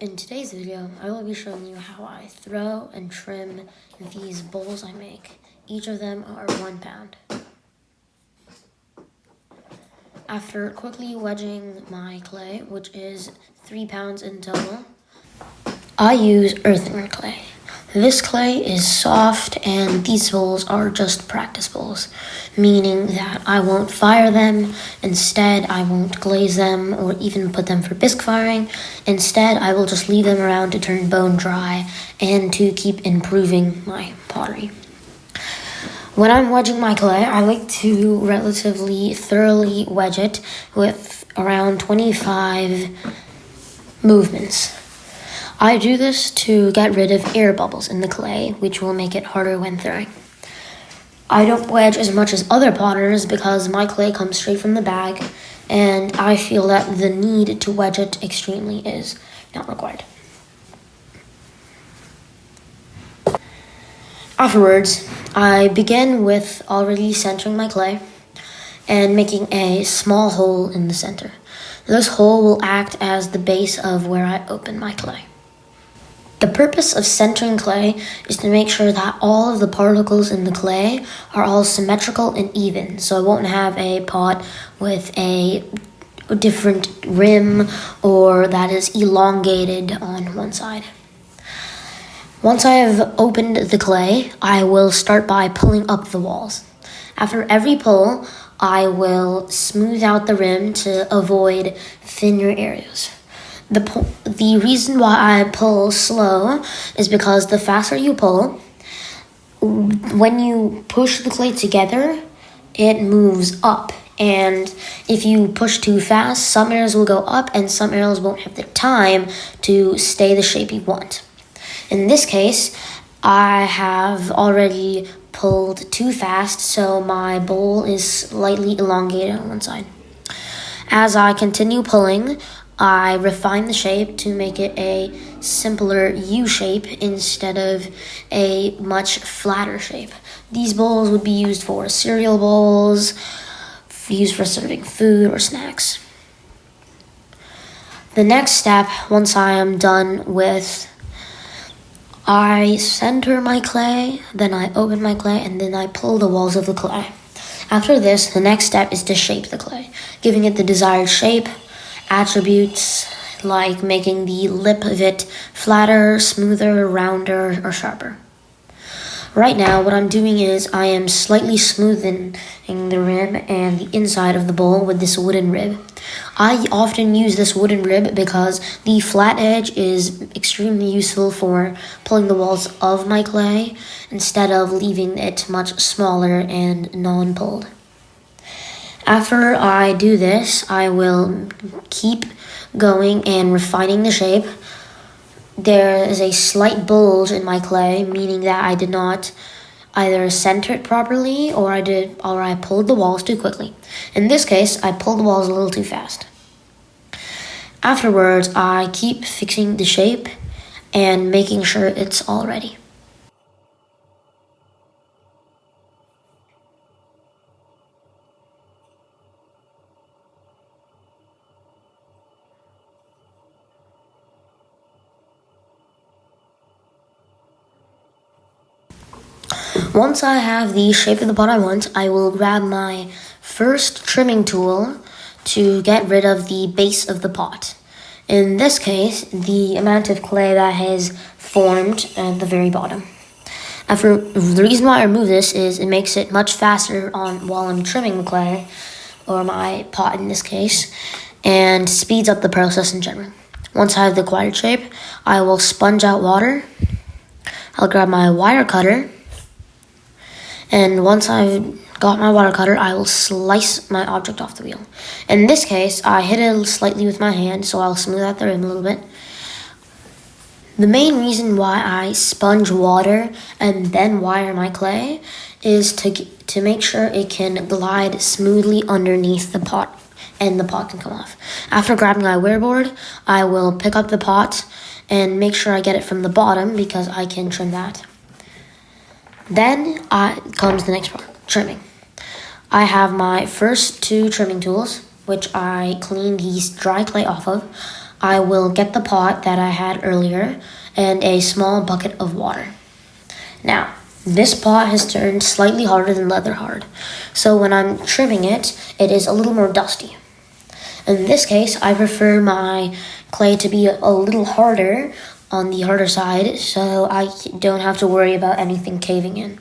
In today's video, I will be showing you how I throw and trim these bowls I make. Each of them are 1 pound. After quickly wedging my clay, which is 3 pounds in total, I use earthenware clay. This clay is soft and these bowls are just practice bowls, meaning that I won't fire them. Instead, I won't glaze them or even put them for bisque firing. Instead, I will just leave them around to turn bone dry and to keep improving my pottery. When I'm wedging my clay, I like to relatively thoroughly wedge it with around 25 movements. I do this to get rid of air bubbles in the clay, which will make it harder when throwing. I don't wedge as much as other potters because my clay comes straight from the bag, and I feel that the need to wedge it extremely is not required. Afterwards, I begin with already centering my clay and making a small hole in the center. This hole will act as the base of where I open my clay. The purpose of centering clay is to make sure that all of the particles in the clay are all symmetrical and even, so I won't have a pot with a different rim or that is elongated on one side. Once I have opened the clay, I will start by pulling up the walls. After every pull, I will smooth out the rim to avoid thinner areas. The reason why I pull slow is because the faster you pull, when you push the clay together, it moves up. And if you push too fast, some areas will go up and some areas won't have the time to stay the shape you want. In this case, I have already pulled too fast, so my bowl is slightly elongated on one side. As I continue pulling, I refine the shape to make it a simpler U shape instead of a much flatter shape. These bowls would be used for cereal bowls, used for serving food or snacks. The next step, once I am done with, I center my clay, then I open my clay, and then I pull the walls of the clay. After this, the next step is to shape the clay, giving it the desired shape, attributes like making the lip of it flatter, smoother, rounder, or sharper. Right now, what I'm doing is I am slightly smoothing the rim and the inside of the bowl with this wooden rib. I often use this wooden rib because the flat edge is extremely useful for pulling the walls of my clay instead of leaving it much smaller and non-pulled. After I do this, I will keep going and refining the shape. There is a slight bulge in my clay, meaning that I did not either center it properly or I pulled the walls too quickly. In this case, I pulled the walls a little too fast. Afterwards, I keep fixing the shape and making sure it's all ready. Once I have the shape of the pot I want, I will grab my first trimming tool to get rid of the base of the pot. In this case, the amount of clay that has formed at the very bottom. The reason why I remove this is it makes it much faster while I'm trimming the clay, or my pot in this case, and speeds up the process in general. Once I have the acquired shape, I will sponge out water. I'll grab my wire cutter, and once I've got my wire cutter, I will slice my object off the wheel. In this case, I hit it slightly with my hand, so I'll smooth out the rim a little bit. The main reason why I sponge water and then wire my clay is to make sure it can glide smoothly underneath the pot and the pot can come off. After grabbing my wear board, I will pick up the pot and make sure I get it from the bottom because I can trim that. Then comes the next part, trimming. I have my first 2 trimming tools, which I clean the dry clay off of. I will get the pot that I had earlier and a small bucket of water. Now, this pot has turned slightly harder than leather hard, so when I'm trimming it, it is a little more dusty. In this case, I prefer my clay to be a little harder on the harder side, so I don't have to worry about anything caving in.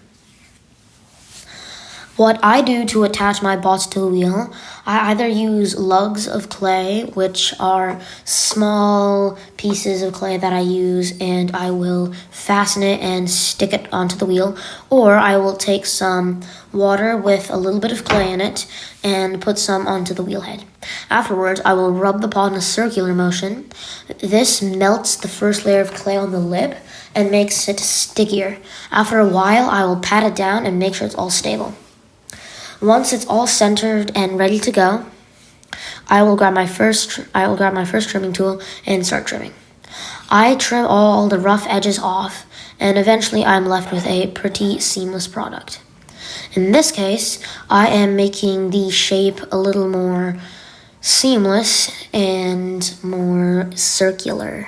What I do to attach my pots to the wheel, I either use lugs of clay, which are small pieces of clay that I use, and I will fasten it and stick it onto the wheel, or I will take some water with a little bit of clay in it and put some onto the wheel head. Afterwards, I will rub the pot in a circular motion. This melts the first layer of clay on the lip and makes it stickier. After a while, I will pat it down and make sure it's all stable. Once it's all centered and ready to go, I will grab my first trimming tool and start trimming. I trim all the rough edges off, and eventually I'm left with a pretty seamless product. In this case, I am making the shape a little more seamless and more circular.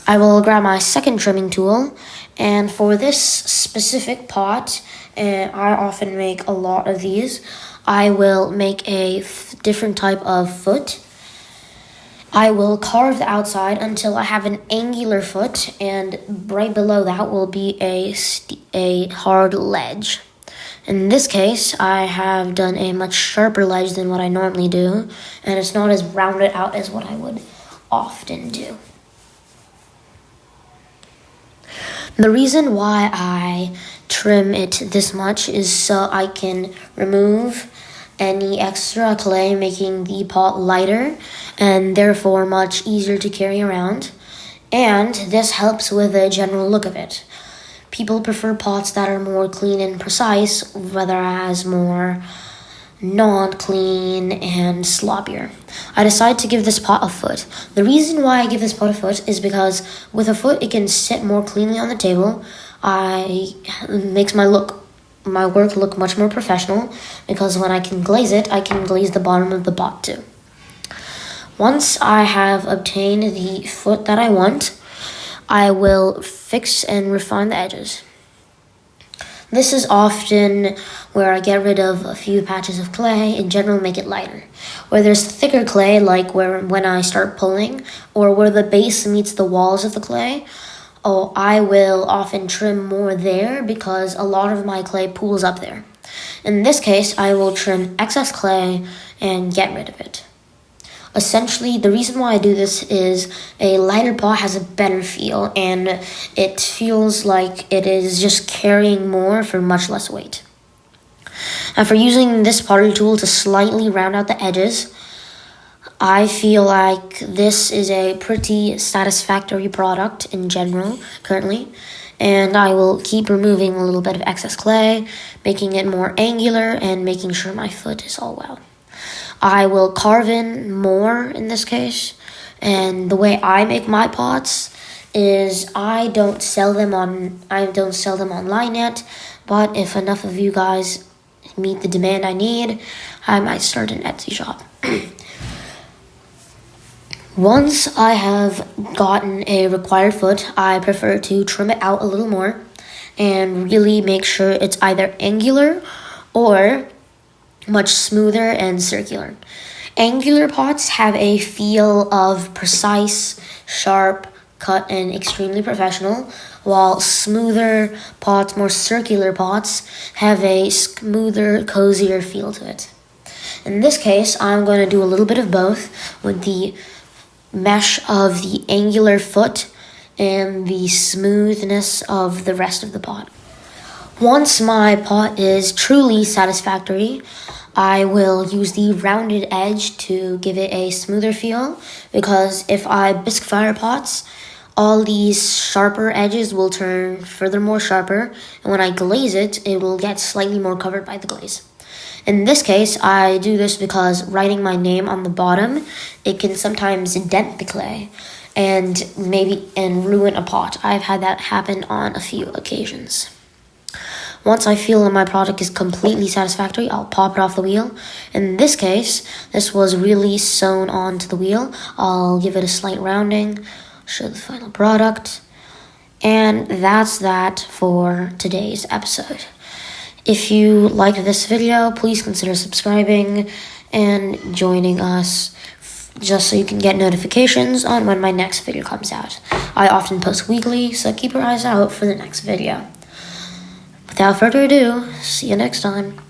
I will grab my second trimming tool, and for this specific pot, and I often make a lot of these, I will make a different type of foot. I will carve the outside until I have an angular foot, and right below that will be a hard ledge. In this case, I have done a much sharper ledge than what I normally do, and it's not as rounded out as what I would often do. The reason why I trim it this much is so I can remove any extra clay, making the pot lighter and therefore much easier to carry around. And this helps with the general look of it. People prefer pots that are more clean and precise, whereas more not clean and sloppier. I decided to give this pot a foot. The reason why I give this pot a foot is because with a foot it can sit more cleanly on the table. It makes my work look much more professional, because when I can glaze it, I can glaze the bottom of the pot too. Once I have obtained the foot that I want, I will fix and refine the edges. This is often where I get rid of a few patches of clay, in general make it lighter. Where there's thicker clay, like when I start pulling, or where the base meets the walls of the clay, I will often trim more there because a lot of my clay pools up there. In this case, I will trim excess clay and get rid of it. Essentially, the reason why I do this is a lighter pot has a better feel, and it feels like it is just carrying more for much less weight. After using this pottery tool to slightly round out the edges, I feel like this is a pretty satisfactory product in general currently, and I will keep removing a little bit of excess clay, making it more angular and making sure my foot is all well. I will carve in more in this case, and the way I make my pots is I don't sell them online yet, but if enough of you guys meet the demand I need, I might start an Etsy shop. Once I have gotten a required foot, I prefer to trim it out a little more and really make sure it's either angular or much smoother and circular. Angular pots have a feel of precise, sharp, cut, and extremely professional, while smoother pots, more circular pots, have a smoother, cozier feel to it. In this case, I'm going to do a little bit of both with the mesh of the angular foot and the smoothness of the rest of the pot. Once my pot is truly satisfactory, I will use the rounded edge to give it a smoother feel, because if I bisque fire pots, all these sharper edges will turn furthermore sharper, and when I glaze it, it will get slightly more covered by the glaze. In this case, I do this because writing my name on the bottom, it can sometimes dent the clay and ruin a pot. I've had that happen on a few occasions. Once I feel that my product is completely satisfactory, I'll pop it off the wheel. In this case, this was really sewn onto the wheel. I'll give it a slight rounding, show the final product. And that's that for today's episode. If you liked this video, please consider subscribing and joining us just so you can get notifications on when my next video comes out. I often post weekly, so keep your eyes out for the next video. Without further ado, see you next time.